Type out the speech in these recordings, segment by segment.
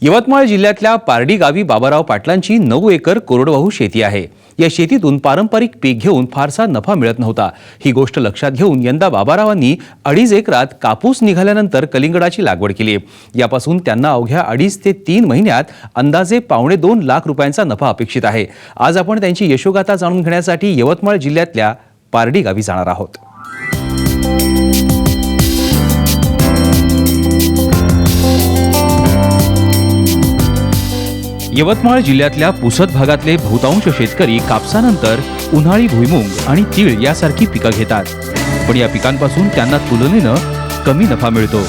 यवतमाळ जिल्ह्यातल्या पारडी गावी बाबाराव पाटलांची 9 एकर कोरडवाहू शेती आहे। या शेतीतून पारंपरिक पीक घेऊन फारसा नफा मिळत नव्हता। ही गोष्ट लक्षात घेऊन यंदा बाबारावांनी 2.5 एकरात कापूस निघाल्यानंतर कलिंगडाची लागवड केली। यापासून त्यांना अवघ्या 2.5 ते 3 महिन्यात अंदाजे 2.25 लाख रुपयांचा नफा अपेक्षित आहे। आज आपण त्यांची यशोगाथा जाणून घेण्यासाठी यवतमाळ जिल्ह्यातल्या पारडी गावी जाणार आहोत। यवतमाळ जिल्ह्यातल्या पुसद भागातले बहुतांश शेतकरी कापसानंतर उन्हाळी भुईमूग आणि तीळ यासारखी पिकं घेतात, पण या पिकांपासून त्यांना तुलनेनं कमी नफा मिळतो।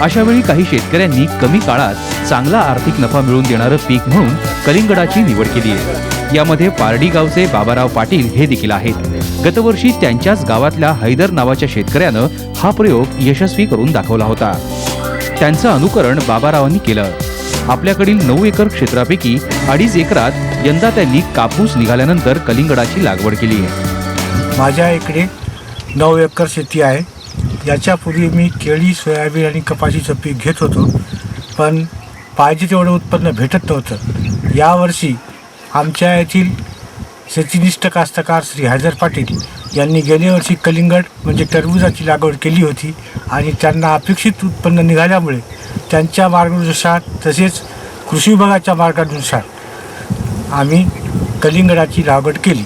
अशा वेळी काही शेतकऱ्यांनी कमी काळात चांगला आर्थिक नफा मिळवून देणारं पीक म्हणून कलिंगडाची निवड केली आहे। यामध्ये पारडी गावचे बाबाराव पाटील हे देखील आहेत। गतवर्षी त्यांच्याच गावातल्या हैदर नावाच्या शेतकऱ्यानं हा प्रयोग यशस्वी करून दाखवला होता। त्यांचं अनुकरण बाबारावांनी केलं। आपल्याकडील 9 एकर क्षेत्रापैकी 2.5 एकरात यंदा त्यांनी कापूस निघाल्यानंतर कलिंगडाची लागवड केली आहे। माझ्या इकडे 9 एकर शेती आहे। याच्यापूर्वी मी केळी, सोयाबीन आणि कपाशीचं पीक घेत होतो, पण पाहिजे तेवढं उत्पन्न भेटत नव्हतं। यावर्षी आमच्या येथील शेतीनिष्ठ कास्तकार श्री हैदर पाटील यांनी गेल्या वर्षी कलिंगड म्हणजे टरबूजाची लागवड केली होती आणि त्यांना अपेक्षित उत्पन्न निघाल्यामुळे त्यांच्या मार्गानुसार तसेच कृषी विभागाच्या मार्गानुसार आम्ही कलिंगडाची लागवड केली।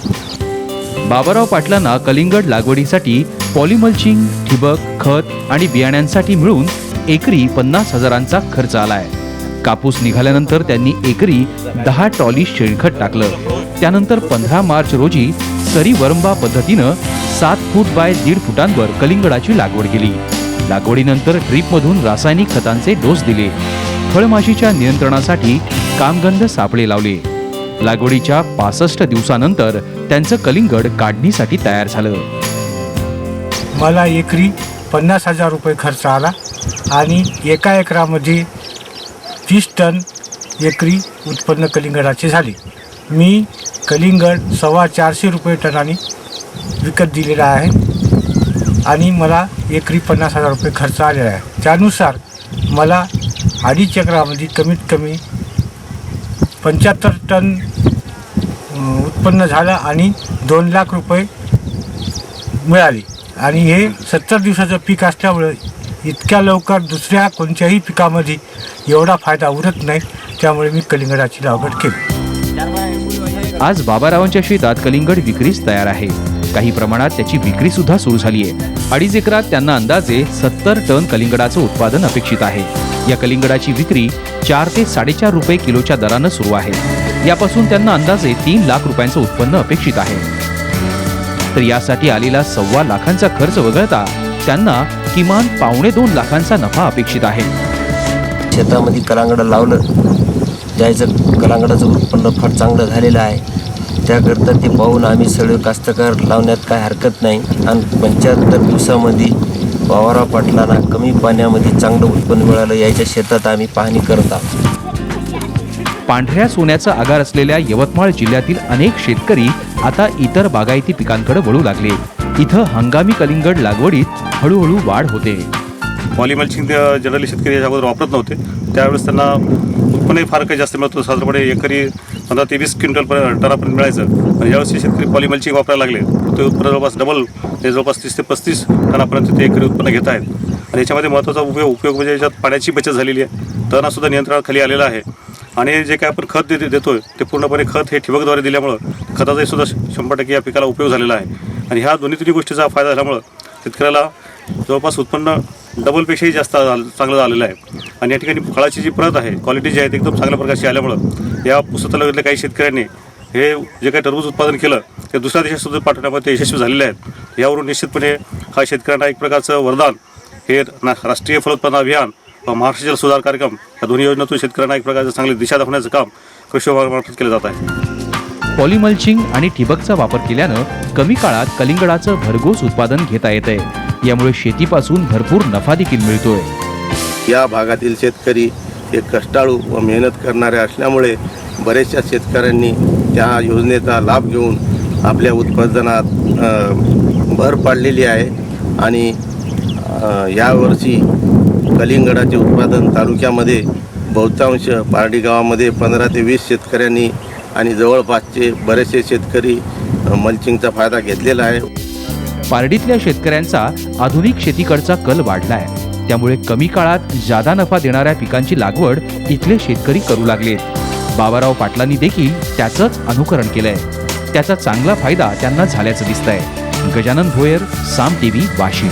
बाबाराव पाटलांना कलिंगड लागवडीसाठी पॉलिमल्चिंग, ठिबक, खत आणि बियाण्यांसाठी मिळून एकरी 50,000चा खर्च आलाय। कापूस निघाल्यानंतर त्यांनी एकरी 10 ट्रॉली शेणखत टाकलं। त्यानंतर 15 मार्च रोजी सरी वरंबा पद्धतीनं 7 फूट बाय 1.5 फुटांवर कलिंगडाची लागवड केली। लागवडीनंतर ड्रीपमधून रासायनिक खतांचे डोस दिले। फळमाशीच्या नियंत्रणासाठी कामगंध सापळे लावले। लागवडीच्या 65 दिवसानंतर त्यांचं कलिंगड काढणीसाठी तयार झालं। मला एकरी 50,000 रुपये खर्च आला आणि एका एकरामध्ये 30 टन एकरी उत्पन्न कलिंगडाचे झाले। मी कलिंगड 450 रुपये टनाने विकत दिलेला आहे आणि मला एकरी 50,000 रुपये खर्च आलेला आहे। त्यानुसार मला 2.5 एकरामध्ये कमीत कमी 75 टन उत्पन्न झालं आणि 2 लाख रुपये मिळाले। आणि हे 70 दिवसाचं पीक असल्यामुळे इतक्या लवकर दुसऱ्या कोणत्याही पिकामध्ये एवढा फायदा उरत नाही, त्यामुळे मी कलिंगडाची लागवड केली। आज बाबारावांच्या शेतात कलिंगड विक्रीस तयार आहे। काही प्रमाणात त्याची विक्री सुद्धा सुरू झाली आहे। 2.5 एकरात त्यांना अंदाजे 70 टन कलिंगडाचं उत्पादन अपेक्षित आहे। या कलिंगडाची विक्री 4 ते 4.5 रुपये किलोच्या दरानं सुरू आहे। यापासून त्यांना अंदाजे 3 लाख रुपयांचं उत्पन्न अपेक्षित आहे। तर यासाठी आलेला 1.25 लाखांचा खर्च वगळता त्यांना किमान 2.25 लाखांचा नफा अपेक्षित आहे। शेतामध्ये कलांगड लावलं, ज्याचं कलांगडाचं उत्पन्न फार चांगलं झालेलं आहे। त्याकरता ते पाहून आम्ही सगळे कास्तकार लावण्यात काय हरकत नाही आणि 75 दिवसामध्ये बाबाराव पाटलांना कमी पाण्यामध्ये चांगलं उत्पन्न मिळालं, याच्या शेतात आम्ही पाहणी करत आहोत। पांढऱ्या सोन्याचा आगार असलेल्या यवतमाळ जिल्ह्यातील अनेक शेतकरी आता इतर बागायती पिकांकडे वळू लागले। इथं हंगामी कलिंगड लागवडीत हळूहळू वाढ होते। पॉलिमल्चिंग जनरली शेतकरी याच्या अगोदर वापरत नव्हते, त्यावेळेस त्यांना उत्पन्नही फार काही जास्त मिळत होतं। साधारणपणे एकरी 15 ते 20 क्विंटल टनापर्यंत मिळायचं। आणि यावेळी शेतकरी पॉलिमल्चिंग वापरायला लागले, ते उत्पन्न जवळपास डबल, ते जवळपास 30 ते 35 टनापर्यंत ते एकरी उत्पन्न घेत आहेत। आणि याच्यामध्ये महत्त्वाचा उपयोग म्हणजे याच्यात पाण्याची बचत झालेली आहे, तणसुद्धा नियंत्रणाखाली आलेला आहे। आणि जे काय आपण खत देतोय ते पूर्णपणे खत हे ठिबकद्वारे दिल्यामुळं खताचाही सुद्धा 100% या पिकाला उपयोग झालेला आहे। आणि ह्या दोन्ही गोष्टीचा फायदा झाल्यामुळं शेतकऱ्याला जवळपास उत्पन्न डबलपेक्षाही जास्त चांगलं झालेलं आहे। आणि या ठिकाणी फळाची जी प्रत आहे, क्वालिटी जी आहे ती एकदम चांगल्या प्रकारची आल्यामुळं या पुसद तालुक्यातल्या काही शेतकऱ्यांनी हे जे काही टरबूज उत्पादन केलं ते दुसऱ्या देशात सुद्धा पाठवण्यामध्ये यशस्वी झालेले आहेत। यावरून निश्चितपणे हा शेतकऱ्यांना एक प्रकारचं वरदान हे राष्ट्रीय फलोत्पादन अभियान व महाराष्ट्र जल सुधार कार्यक्रम या दोन्ही योजनेतून शेतकऱ्यांना एक प्रकारचं चांगली दिशा दाखवण्याचं काम कृषी विभागामार्फत केलं जात आहे। पॉलिमल्चिंग आणि ठिबकचा वापर केल्यानं कमी काळात कलिंगडाचं भरघोस उत्पादन घेता येतंय। यामुळे शेतीपासून भरपूर नफा देखील मिळतोय। या भागातील शेतकरी एक कष्टाळू व मेहनत करणारे असल्यामुळे बरेचशा शेतकऱ्यांनी त्या योजनेचा लाभ घेऊन आपल्या उत्पादनात भर पाडलेली आहे। आणि यावर्षी कलिंगडाचे उत्पादन तालुक्यामध्ये बहुतांश पारडी गावामध्ये 15 ते 20 शेतकऱ्यांनी आणि जवळपासचे बरेचसे शेतकरी मल्चिंगचा फायदा घेतलेला आहे. पारडीतल्या शेतकऱ्यांचा आधुनिक शेतीकडचा कल वाढलाय. त्यामुळे कमी काळात जादा नफा देणाऱ्या पिकांची लागवड इथले शेतकरी करू लागलेत. बाबाराव पाटलांनी देखील त्याचंच अनुकरण केलंय. त्याचा चांगला फायदा त्यांना झाल्याचं दिसतंय. गजानन भोयर, साम टीव्ही, वाशिम.